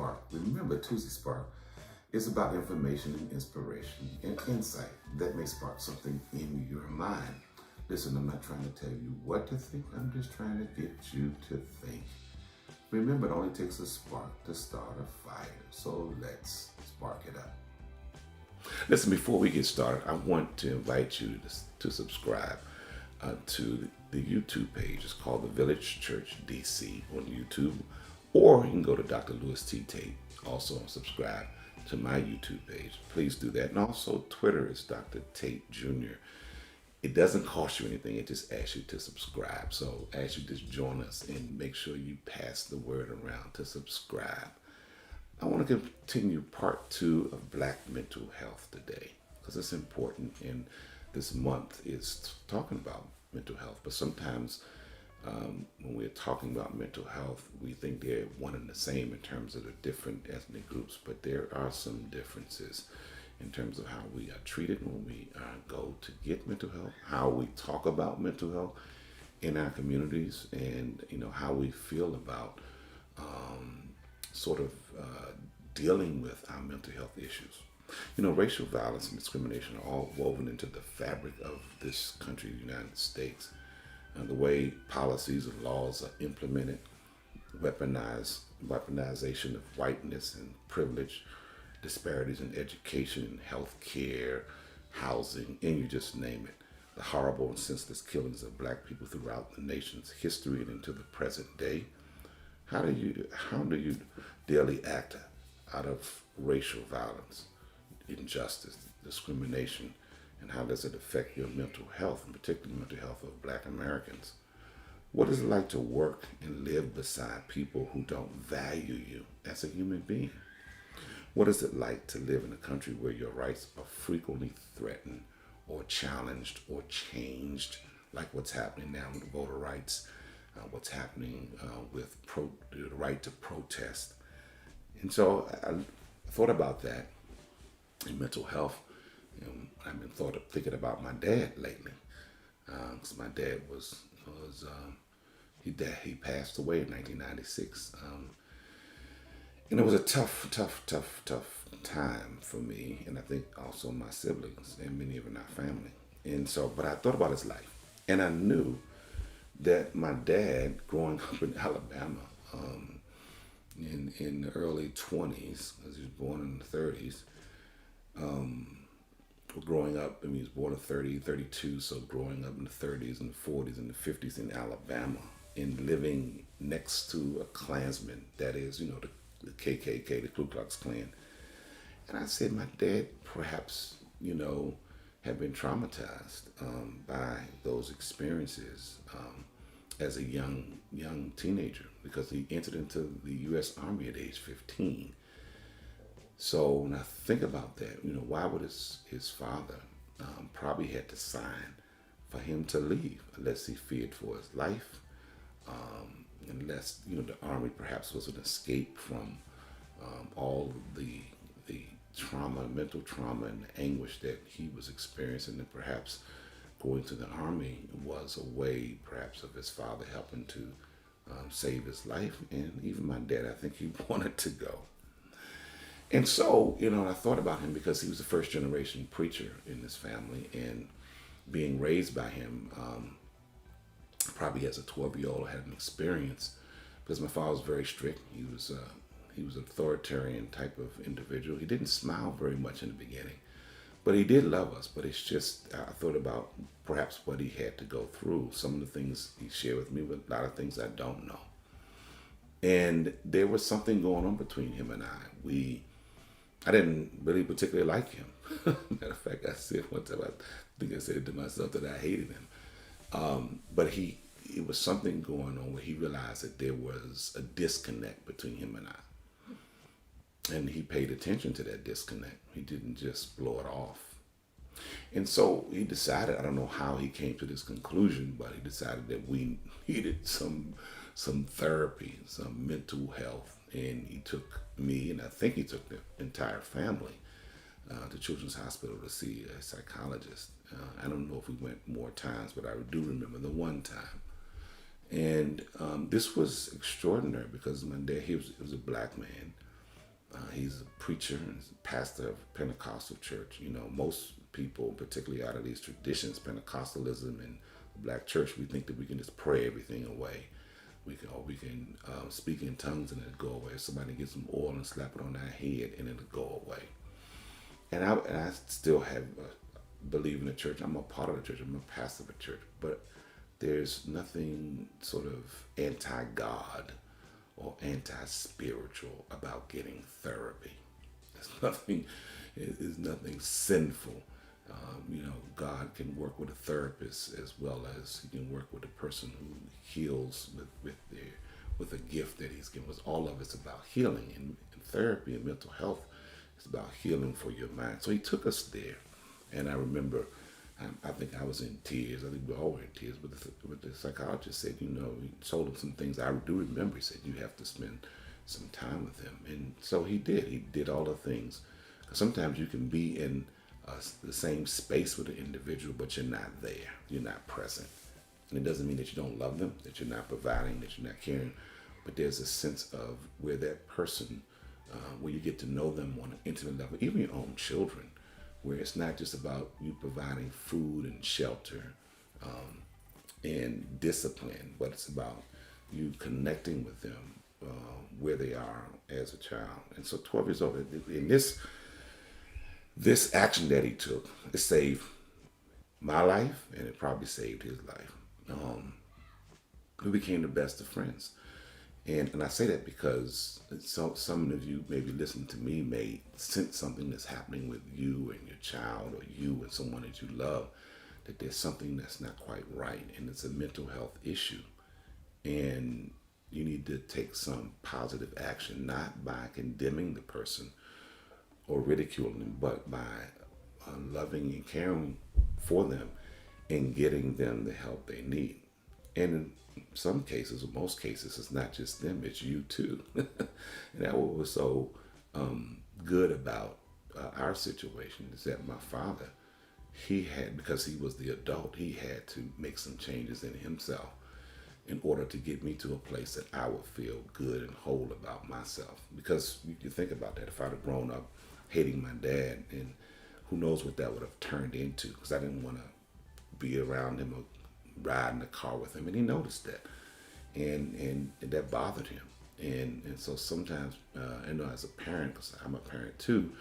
Spark. Remember, Tuesday Spark is about information and inspiration and insight that may spark something in your mind. Listen, I'm not trying to tell you what to think, I'm just trying to get you to think. Remember, it only takes a spark to start a fire, so let's spark it up. Listen, before we get started, I want to invite you to subscribe to the YouTube page. It's called The Village Church DC on YouTube, or you can go to Dr. Louis T. Tait, also subscribe to my YouTube page. Please do that. And also, Twitter is Dr. Tait Jr. It doesn't cost you anything. It just asks you to subscribe. So as you just join us and make sure you pass the word around to subscribe. I want to continue part 2 of Black mental health today because it's important, and this month is talking about mental health. But sometimes when we're talking about mental health, we think they're one and the same in terms of the different ethnic groups, but there are some differences in terms of how we are treated when we go to get mental health, how we talk about mental health in our communities, and how we feel about dealing with our mental health issues. Racial violence and discrimination are all woven into the fabric of this country, the United States. The way policies and laws are implemented, weaponization of whiteness and privilege, disparities in education and health care, housing, and you just name it. The horrible and senseless killings of Black people throughout the nation's history and into the present day. How do you daily act out of racial violence, injustice, discrimination, and how does it affect your mental health, and particularly mental health of Black Americans? What is it like to work and live beside people who don't value you as a human being? What is it like to live in a country where your rights are frequently threatened or challenged or changed, like what's happening now with voter rights, what's happening with the right to protest? And so I thought about that in mental health. I've been thinking about my dad lately, because my dad he passed away in 1996, and it was a tough time for me, and I think also my siblings and many of in our family. And so, but I thought about his life, and I knew that my dad, growing up in Alabama, in the early 20s, because he was born in the 30s. Growing up, he was born in 32, so growing up in the 30s and the 40s and the 50s in Alabama and living next to a Klansman, that is, the KKK, the Ku Klux Klan. And I said, my dad perhaps, had been traumatized by those experiences as a young teenager, because he entered into the U.S. Army at age 15. So when I think about that, why would his father probably had to sign for him to leave, unless he feared for his life, unless the army perhaps was an escape from all the trauma, mental trauma, and the anguish that he was experiencing, and perhaps going to the army was a way, perhaps, of his father helping to save his life. And even my dad, I think he wanted to go. And so, I thought about him because he was a first generation preacher in this family, and being raised by him, probably as a 12-year-old, had an experience, because my father was very strict. He was an authoritarian type of individual. He didn't smile very much in the beginning, but he did love us. But it's just, I thought about perhaps what he had to go through, some of the things he shared with me, but a lot of things I don't know. And there was something going on between him and I didn't really particularly like him. Matter of fact, I said one time, I think I said to myself that I hated him. But it was something going on where he realized that there was a disconnect between him and I. And he paid attention to that disconnect. He didn't just blow it off. And so he decided, I don't know how he came to this conclusion, but he decided that we needed some therapy, some mental health. And he took me, and I think he took the entire family, to Children's Hospital to see a psychologist. I don't know if we went more times, but I do remember the one time. And this was extraordinary because my dad, he was a Black man, He's a preacher and pastor of a Pentecostal church. You know, most people, particularly out of these traditions, Pentecostalism and the black church, we think that we can just pray everything away. We can speak in tongues and it'll go away. Somebody get some oil and slap it on our head and it'll go away. And I still have believe in the church. I'm a part of the church. I'm a pastor of a church, but there's nothing sort of anti-God or anti-spiritual about getting therapy. There's nothing. It's nothing sinful. God can work with a therapist as well as He can work with a person who heals with a gift that He's given us. All of it's about healing, and therapy and mental health is about healing for your mind. So He took us there, and I remember. I think I was in tears. I think we all were in tears. But the psychologist said, he told him some things. I do remember. He said, you have to spend some time with him. And so he did. He did all the things. Sometimes you can be in the same space with an individual, but you're not there. You're not present. And it doesn't mean that you don't love them, that you're not providing, that you're not caring. But there's a sense of where that person, where you get to know them on an intimate level, even your own children, where it's not just about you providing food and shelter and discipline, but it's about you connecting with them where they are as a child. And so 12 years old, in this action that he took, it saved my life and it probably saved his life. We became the best of friends. And I say that because some of you maybe listening to me may sense something that's happening with you and your child or you and someone that you love, that there's something that's not quite right and it's a mental health issue. And you need to take some positive action, not by condemning the person or ridiculing them, but by loving and caring for them and getting them the help they need. And in some cases, or most cases, it's not just them, it's you too. And that what was so good about our situation is that my father, because he was the adult, he had to make some changes in himself in order to get me to a place that I would feel good and whole about myself. Because you think about that, if I'd have grown up hating my dad, and who knows what that would have turned into, because I didn't want to be around him or ride in the car with him, and he noticed that, and that bothered him, and so sometimes as a parent, because I'm a parent too,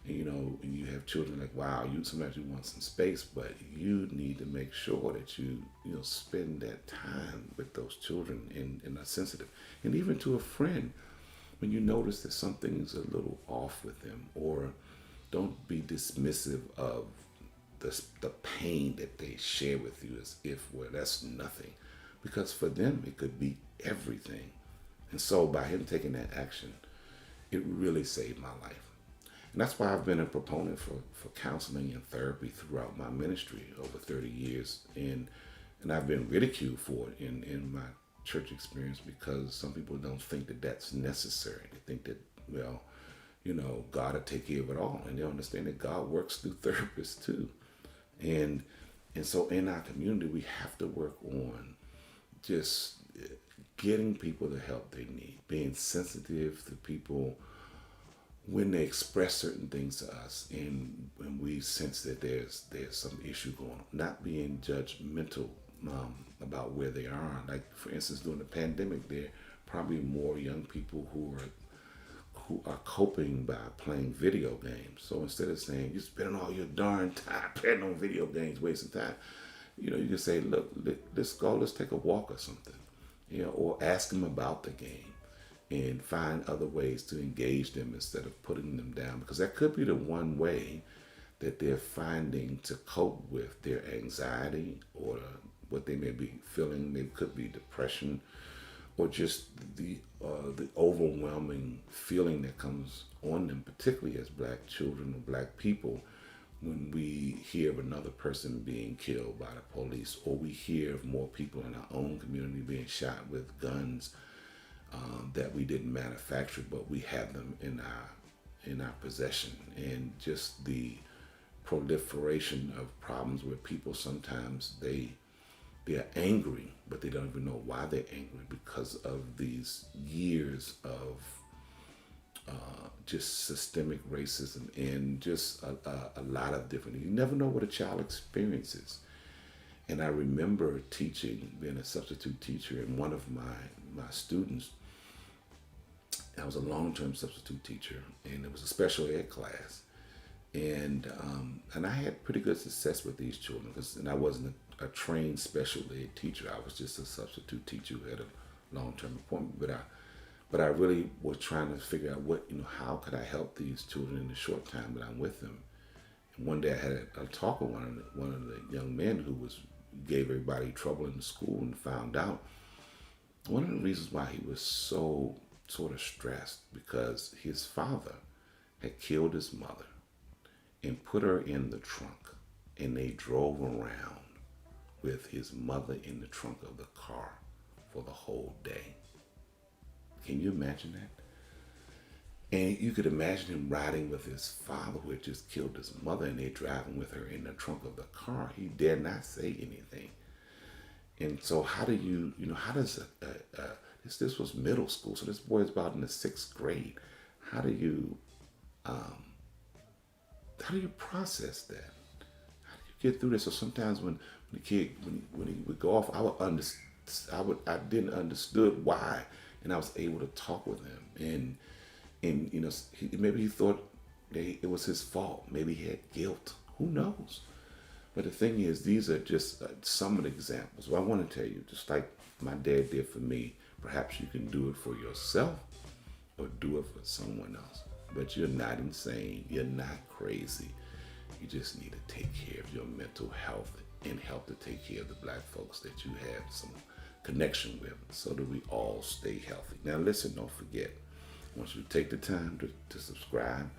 and you have children, like, wow, sometimes you want some space, but you need to make sure that you spend that time with those children and are sensitive, and even to a friend, when you notice that something's a little off with them, or don't be dismissive of the pain that they share with you as if, well, that's nothing. Because for them, it could be everything. And so by him taking that action, it really saved my life. And that's why I've been a proponent for counseling and therapy throughout my ministry over 30 years. And I've been ridiculed for it in my church experience, because some people don't think that that's necessary. They think that, God will take care of it all. And they don't understand that God works through therapists too. And so in our community, we have to work on just getting people the help they need, being sensitive to people when they express certain things to us, and when we sense that there's some issue going on, not being judgmental about where they are. Like, for instance, during the pandemic, there are probably more young people who are coping by playing video games. So instead of saying, you're spending all your darn time playing on video games, wasting time, you can say, look, let's take a walk or something, or ask them about the game and find other ways to engage them instead of putting them down, because that could be the one way that they're finding to cope with their anxiety or what they may be feeling. It could be depression, or just the overwhelming feeling that comes on them, particularly as black children or black people, when we hear of another person being killed by the police, or we hear of more people in our own community being shot with guns that we didn't manufacture, but we have them in our possession. And just the proliferation of problems where people sometimes they're angry, but they don't even know why they're angry, because of these years just systemic racism and just a lot of different. You never know what a child experiences. And I remember teaching, being a substitute teacher, and one of my students, I was a long-term substitute teacher, and it was a special ed class, and I had pretty good success with these children, and I wasn't a trained special ed teacher. I was just a substitute teacher who had a long-term appointment, but I really was trying to figure out how could I help these children in the short time that I'm with them. And one day I had a talk with one of the young men who gave everybody trouble in the school, and found out one of the reasons why he was so sort of stressed because his father had killed his mother and put her in the trunk, and they drove around with his mother in the trunk of the car for the whole day. Can you imagine that? And you could imagine him riding with his father who had just killed his mother, and they're driving with her in the trunk of the car. He dared not say anything. And so how do how does this was middle school, so this boy is about in the 6th grade. How do you process that? How do you get through this? So sometimes when the kid when he would go off, I didn't understood why, and I was able to talk with him, and maybe he thought it was his fault. Maybe he had guilt. Who knows? But the thing is, these are just some of the examples. Well, I want to tell you, just like my dad did for me, perhaps you can do it for yourself or do it for someone else. But you're not insane. You're not crazy. You just need to take care of your mental health and help to take care of the black folks that you have some connection with, so that we all stay healthy. Now listen, don't forget, I want you to take the time to subscribe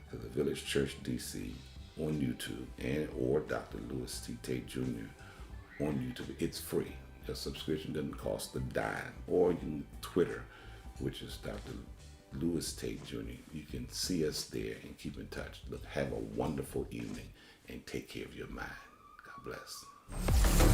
to the Village Church DC on YouTube and or Dr. Louis T. Tait Jr. on YouTube. It's free. Your subscription doesn't cost a dime. Or you can Twitter, which is Dr. Louis Tait Jr. You can see us there and keep in touch. Look, have a wonderful evening and take care of your mind. God bless.